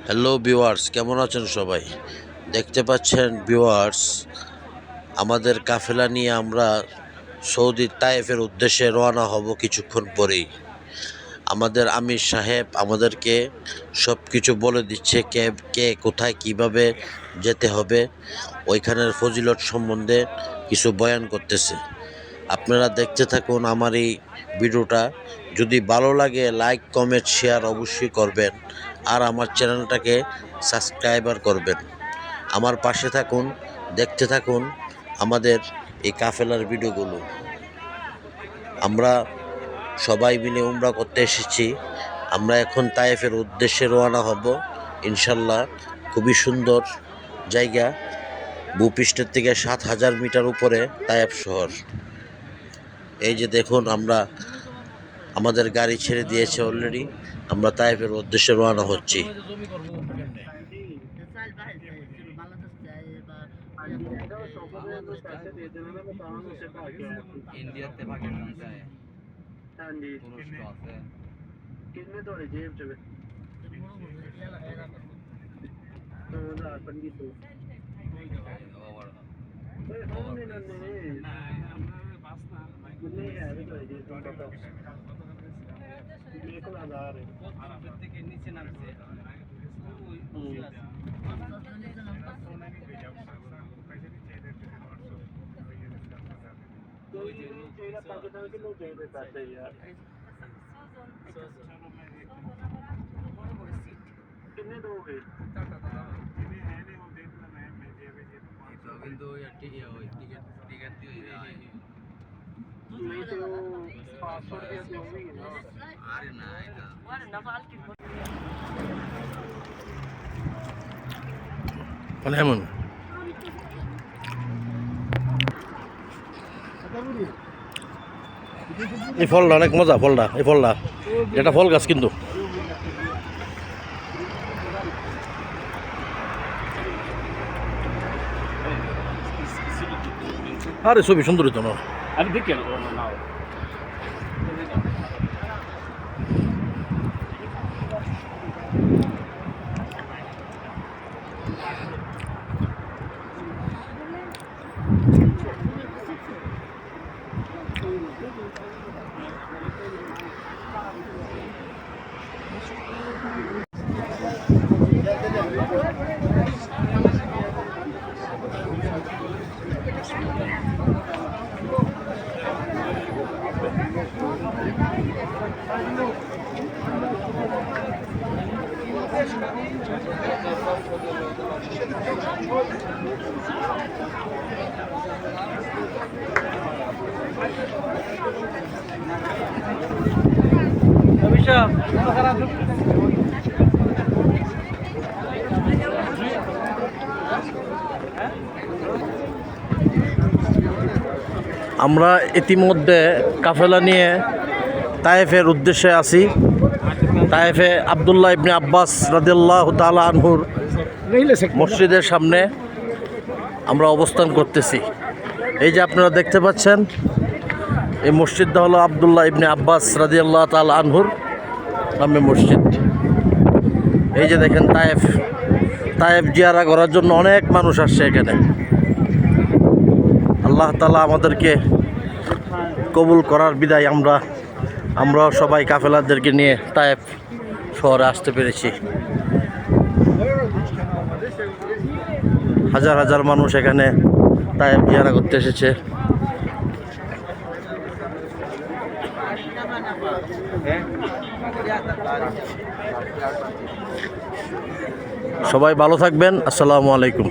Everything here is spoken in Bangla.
হ্যালো ভিউয়ার্স, কেমন আছেন সবাই? দেখতে পাচ্ছেন ভিউয়ার্স, আমাদের কাফেলা নিয়ে আমরা সৌদি তায়েফের উদ্দেশ্যে রওনা হব কিছুক্ষণ পরেই। আমাদের আমির সাহেব আমাদেরকে সব কিছু বলে দিচ্ছে, কে কোথায় কিভাবে যেতে হবে, ওইখানের ফজিলত সম্বন্ধে কিছু বয়ান করতেছে। আপনারা দেখতে থাকুন আমার এই ভিডিওটা। যদি ভালো লাগে লাইক কমেন্ট শেয়ার অবশ্যই করবেন, আর আমার চ্যানেলটাকে সাবস্ক্রাইবার করবেন। আমার পাশে থাকুন, দেখতে থাকুন আমাদের এই কাফেলার ভিডিওগুলো। আমরা সবাই মিলে উমরা করতে এসেছি। আমরা এখন তায়েফের উদ্দেশ্যে রওনা হব ইনশাল্লাহ। খুবই সুন্দর জায়গা, ভূপৃষ্ঠের থেকে 7,000 মিটার উপরে তায়েফ শহর। এই যে দেখুন, আমরা আমাদের গাড়ি ছেড়ে দিয়েছে অলরেডি। আমরা তায়েফের উদ্দেশ্যে রওনা হচ্ছি। इंडियाতে পাকিস্তান যায় তুরস্ক আছে कितने थोड़े जेब च तो ना पंडी तो ओवर ओवर ना আমরা পাস না नहीं है अभी तो जेब तो पता मेरे को आधार है और থেকে নিচে নামছে ওই আছে पाकिस्तान के लोग चाहिए पैसे यार कितने दोगे কিন্তু টিকিট আরে না মানে এমন এই ফলটা অনেক মজা। এই ফলটা এটা ফল গাছ কিন্তু। আরে ছবি সুন্দর হতো না। আমি দেখি না আমরা ইতিমধ্যে কাফেলা নিয়ে তায়েফের উদ্দেশ্যে আছি। তায়েফে আব্দুল্লাহ ইবনে আব্বাস রাদিয়াল্লাহু তাআলা আনহুর মসজিদের সামনে আমরা অবস্থান করতেছি। এই যে আপনারা দেখতে পাচ্ছেন, এই মসজিদটা হলো আব্দুল্লাহ ইবনে আব্বাস রাদিয়াল্লাহু তাআলা আনহুর নামে মসজিদ। এই যে দেখেন তায়েফ জিয়ারা করার জন্য অনেক মানুষ আসছে এখানে। আল্লাহ তাআলা আমাদেরকে কবুল করার বিদায় আমরাও সবাই কাফেলাদেরকে নিয়ে তায়েফ শহরে আসতে পেরেছি। হাজার হাজার মানুষ এখানে তায়েফ জিয়ারা করতে এসেছে। সবাই ভালো থাকবেন। আসসালামু আলাইকুম।